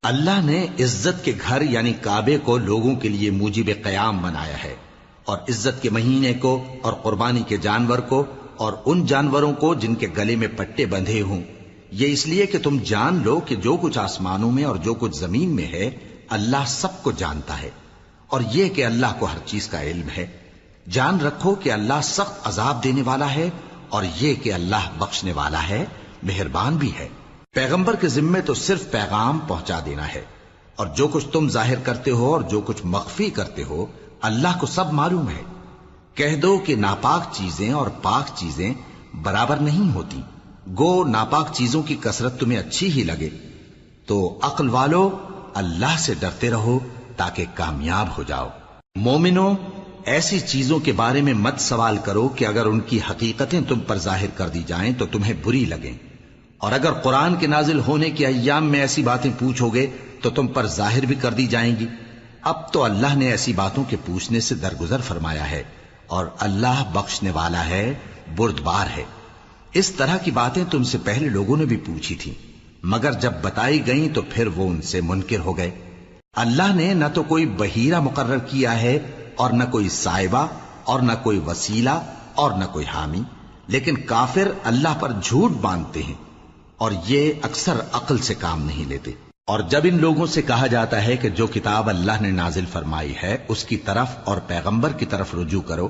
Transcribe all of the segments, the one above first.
اللہ نے عزت کے گھر یعنی کعبے کو لوگوں کے لیے موجب قیام بنایا ہے، اور عزت کے مہینے کو اور قربانی کے جانور کو اور ان جانوروں کو جن کے گلے میں پٹے بندھے ہوں، یہ اس لیے کہ تم جان لو کہ جو کچھ آسمانوں میں اور جو کچھ زمین میں ہے اللہ سب کو جانتا ہے، اور یہ کہ اللہ کو ہر چیز کا علم ہے۔ جان رکھو کہ اللہ سخت عذاب دینے والا ہے، اور یہ کہ اللہ بخشنے والا ہے، مہربان بھی ہے۔ پیغمبر کے ذمے تو صرف پیغام پہنچا دینا ہے، اور جو کچھ تم ظاہر کرتے ہو اور جو کچھ مخفی کرتے ہو اللہ کو سب معلوم ہے۔ کہہ دو کہ ناپاک چیزیں اور پاک چیزیں برابر نہیں ہوتی، گو ناپاک چیزوں کی کثرت تمہیں اچھی ہی لگے، تو عقل والو اللہ سے ڈرتے رہو تاکہ کامیاب ہو جاؤ۔ مومنو، ایسی چیزوں کے بارے میں مت سوال کرو کہ اگر ان کی حقیقتیں تم پر ظاہر کر دی جائیں تو تمہیں بری لگیں، اور اگر قرآن کے نازل ہونے کے ایام میں ایسی باتیں پوچھو گے تو تم پر ظاہر بھی کر دی جائیں گی۔ اب تو اللہ نے ایسی باتوں کے پوچھنے سے درگزر فرمایا ہے، اور اللہ بخشنے والا ہے، بردبار ہے۔ اس طرح کی باتیں تم سے پہلے لوگوں نے بھی پوچھی تھی، مگر جب بتائی گئیں تو پھر وہ ان سے منکر ہو گئے۔ اللہ نے نہ تو کوئی بحیرہ مقرر کیا ہے اور نہ کوئی سائبہ اور نہ کوئی وسیلہ اور نہ کوئی حامی، لیکن کافر اللہ پر جھوٹ باندھتے ہیں، اور یہ اکثر عقل سے کام نہیں لیتے۔ اور جب ان لوگوں سے کہا جاتا ہے کہ جو کتاب اللہ نے نازل فرمائی ہے اس کی طرف اور پیغمبر کی طرف رجوع کرو،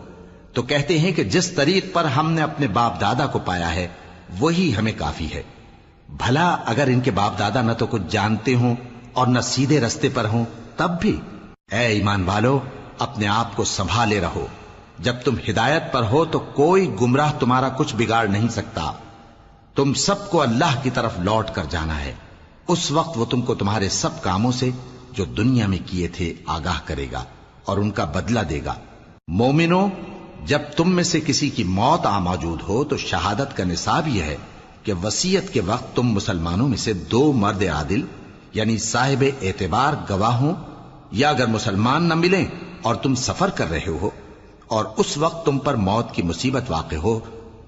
تو کہتے ہیں کہ جس طریق پر ہم نے اپنے باپ دادا کو پایا ہے وہی ہمیں کافی ہے۔ بھلا اگر ان کے باپ دادا نہ تو کچھ جانتے ہوں اور نہ سیدھے رستے پر ہوں تب بھی؟ اے ایمان والو، اپنے آپ کو سنبھالے رہو، جب تم ہدایت پر ہو تو کوئی گمراہ تمہارا کچھ بگاڑ نہیں سکتا۔ تم سب کو اللہ کی طرف لوٹ کر جانا ہے، اس وقت وہ تم کو تمہارے سب کاموں سے جو دنیا میں کیے تھے آگاہ کرے گا اور ان کا بدلہ دے گا۔ مومنو، جب تم میں سے کسی کی موت آ موجود ہو تو شہادت کا نصاب یہ ہے کہ وصیت کے وقت تم مسلمانوں میں سے 2 مرد عادل یعنی صاحب اعتبار گواہ ہوں، یا اگر مسلمان نہ ملیں اور تم سفر کر رہے ہو اور اس وقت تم پر موت کی مصیبت واقع ہو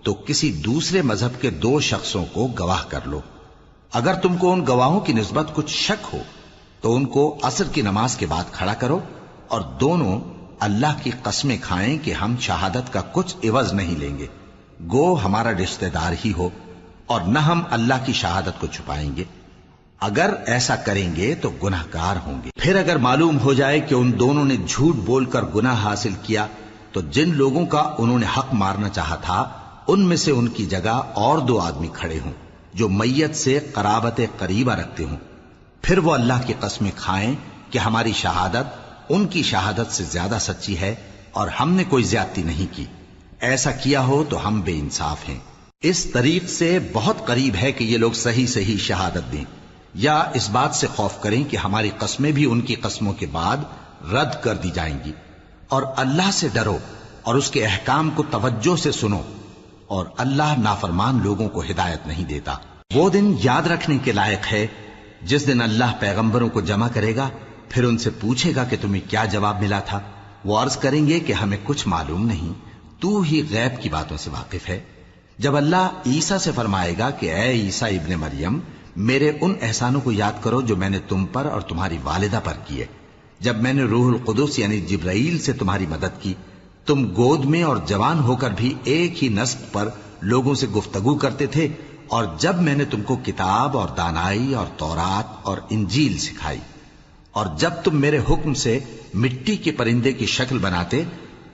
تو کسی دوسرے مذہب کے 2 شخصوں کو گواہ کر لو۔ اگر تم کو ان گواہوں کی نسبت کچھ شک ہو تو ان کو عصر کی نماز کے بعد کھڑا کرو، اور دونوں اللہ کی قسمیں کھائیں کہ ہم شہادت کا کچھ عوض نہیں لیں گے، گو ہمارا رشتہ دار ہی ہو، اور نہ ہم اللہ کی شہادت کو چھپائیں گے۔ اگر ایسا کریں گے تو گناہ گار ہوں گے۔ پھر اگر معلوم ہو جائے کہ ان دونوں نے جھوٹ بول کر گناہ حاصل کیا تو جن لوگوں کا انہوں نے حق مارنا چاہا تھا ان میں سے ان کی جگہ اور 2 آدمی کھڑے ہوں جو میت سے قرابت قریبہ رکھتے ہوں، پھر وہ اللہ کی قسمیں کھائیں کہ ہماری شہادت ان کی شہادت سے زیادہ سچی ہے اور ہم نے کوئی زیادتی نہیں کی۔ ایسا کیا ہو تو ہم بے انصاف ہیں۔ اس طریق سے بہت قریب ہے کہ یہ لوگ صحیح صحیح شہادت دیں، یا اس بات سے خوف کریں کہ ہماری قسمیں بھی ان کی قسموں کے بعد رد کر دی جائیں گی۔ اور اللہ سے ڈرو اور اس کے احکام کو توجہ سے سنو، اور اللہ نافرمان لوگوں کو ہدایت نہیں دیتا۔ وہ دن یاد رکھنے کے لائق ہے جس دن اللہ پیغمبروں کو جمع کرے گا، پھر ان سے پوچھے گا کہ تمہیں کیا جواب ملا تھا۔ وہ عرض کریں گے کہ ہمیں کچھ معلوم نہیں، تو ہی غیب کی باتوں سے واقف ہے۔ جب اللہ عیسیٰ سے فرمائے گا کہ اے عیسیٰ ابن مریم، میرے ان احسانوں کو یاد کرو جو میں نے تم پر اور تمہاری والدہ پر کیے، جب میں نے روح القدس یعنی جبرائیل سے تمہاری مدد کی، تم گود میں اور جوان ہو کر بھی ایک ہی نسق پر لوگوں سے گفتگو کرتے تھے، اور جب میں نے تم کو کتاب اور دانائی اور تورات اور انجیل سکھائی، اور جب تم میرے حکم سے مٹی کے پرندے کی شکل بناتے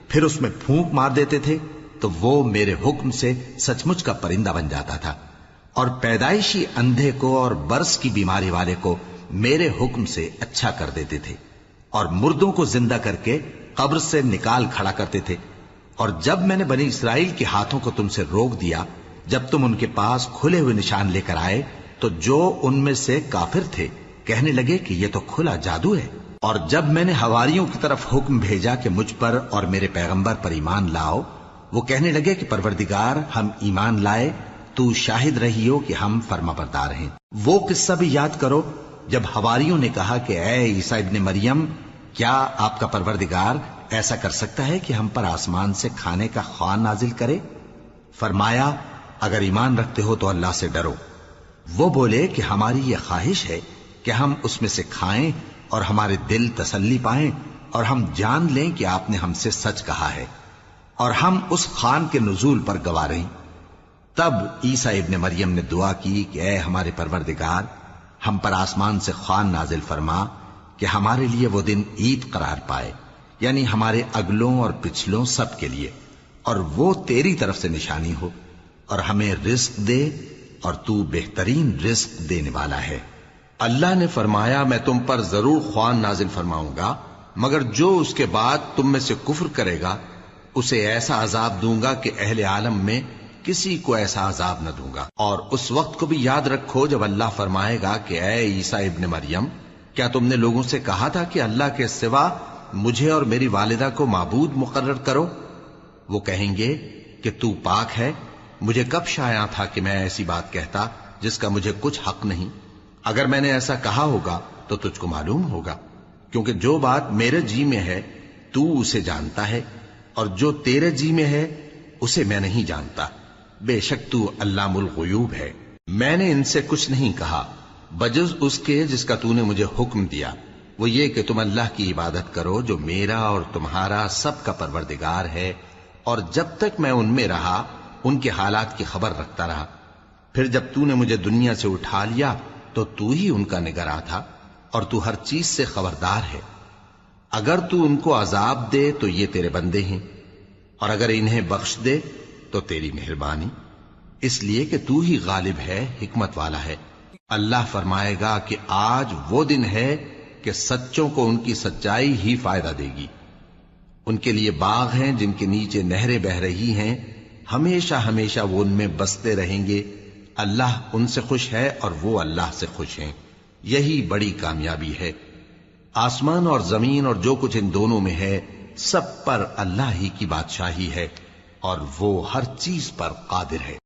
پھر اس میں پھونک مار دیتے تھے تو وہ میرے حکم سے سچ مچ کا پرندہ بن جاتا تھا، اور پیدائشی اندھے کو اور برس کی بیماری والے کو میرے حکم سے اچھا کر دیتے تھے، اور مردوں کو زندہ کر کے قبر سے نکال کھڑا کرتے تھے۔ اور جب میں نے بنی اسرائیل کے ہاتھوں کو تم سے روک دیا، جب تم ان کے پاس کھلے ہوئے نشان لے کر آئے تو جو ان میں سے کافر تھے کہنے لگے کہ یہ تو کھلا جادو ہے۔ اور جب میں نے حواریوں کی طرف حکم بھیجا کہ مجھ پر اور میرے پیغمبر پر ایمان لاؤ، وہ کہنے لگے کہ پروردگار، ہم ایمان لائے، تو شاہد رہی ہو کہ ہم فرما بردار ہیں۔ وہ قصہ بھی یاد کرو جب حواریوں نے کہا کہ اے عیسیٰ ابن مریم، کیا آپ کا پروردگار ایسا کر سکتا ہے کہ ہم پر آسمان سے کھانے کا خوان نازل کرے؟ فرمایا، اگر ایمان رکھتے ہو تو اللہ سے ڈرو۔ وہ بولے کہ ہماری یہ خواہش ہے کہ ہم اس میں سے کھائیں اور ہمارے دل تسلی پائیں اور ہم جان لیں کہ آپ نے ہم سے سچ کہا ہے اور ہم اس خوان کے نزول پر گواہ رہیں۔ تب عیسیٰ ابن مریم نے دعا کی کہ اے ہمارے پروردگار، ہم پر آسمان سے خوان نازل فرما کہ ہمارے لیے وہ دن عید قرار پائے، یعنی ہمارے اگلوں اور پچھلوں سب کے لیے، اور وہ تیری طرف سے نشانی ہو، اور ہمیں رزق دے اور تو بہترین رزق دینے والا ہے۔ اللہ نے فرمایا میں تم پر ضرور خوان نازل فرماؤں گا، مگر جو اس کے بعد تم میں سے کفر کرے گا اسے ایسا عذاب دوں گا کہ اہل عالم میں کسی کو ایسا عذاب نہ دوں گا۔ اور اس وقت کو بھی یاد رکھو جب اللہ فرمائے گا کہ اے عیسیٰ ابن مریم، کیا تم نے لوگوں سے کہا تھا کہ اللہ کے سوا مجھے اور میری والدہ کو معبود مقرر کرو؟ وہ کہیں گے کہ تو پاک ہے، مجھے کب شایع تھا کہ میں ایسی بات کہتا جس کا مجھے کچھ حق نہیں۔ اگر میں نے ایسا کہا ہوگا تو تجھ کو معلوم ہوگا، کیونکہ جو بات میرے جی میں ہے تو اسے جانتا ہے، اور جو تیرے جی میں ہے اسے میں نہیں جانتا۔ بے شک تو علام الغیوب ہے۔ میں نے ان سے کچھ نہیں کہا بجز اس کے جس کا تو نے مجھے حکم دیا، وہ یہ کہ تم اللہ کی عبادت کرو جو میرا اور تمہارا سب کا پروردگار ہے، اور جب تک میں ان میں رہا ان کے حالات کی خبر رکھتا رہا۔ پھر جب تو نے مجھے دنیا سے اٹھا لیا تو تو ہی ان کا نگراں تھا، اور تو ہر چیز سے خبردار ہے۔ اگر تو ان کو عذاب دے تو یہ تیرے بندے ہیں، اور اگر انہیں بخش دے تو تیری مہربانی، اس لیے کہ تو ہی غالب ہے، حکمت والا ہے۔ اللہ فرمائے گا کہ آج وہ دن ہے کہ سچوں کو ان کی سچائی ہی فائدہ دے گی۔ ان کے لیے باغ ہیں جن کے نیچے نہریں بہ رہی ہیں، ہمیشہ ہمیشہ وہ ان میں بستے رہیں گے۔ اللہ ان سے خوش ہے اور وہ اللہ سے خوش ہیں، یہی بڑی کامیابی ہے۔ آسمان اور زمین اور جو کچھ ان دونوں میں ہے سب پر اللہ ہی کی بادشاہی ہے، اور وہ ہر چیز پر قادر ہے۔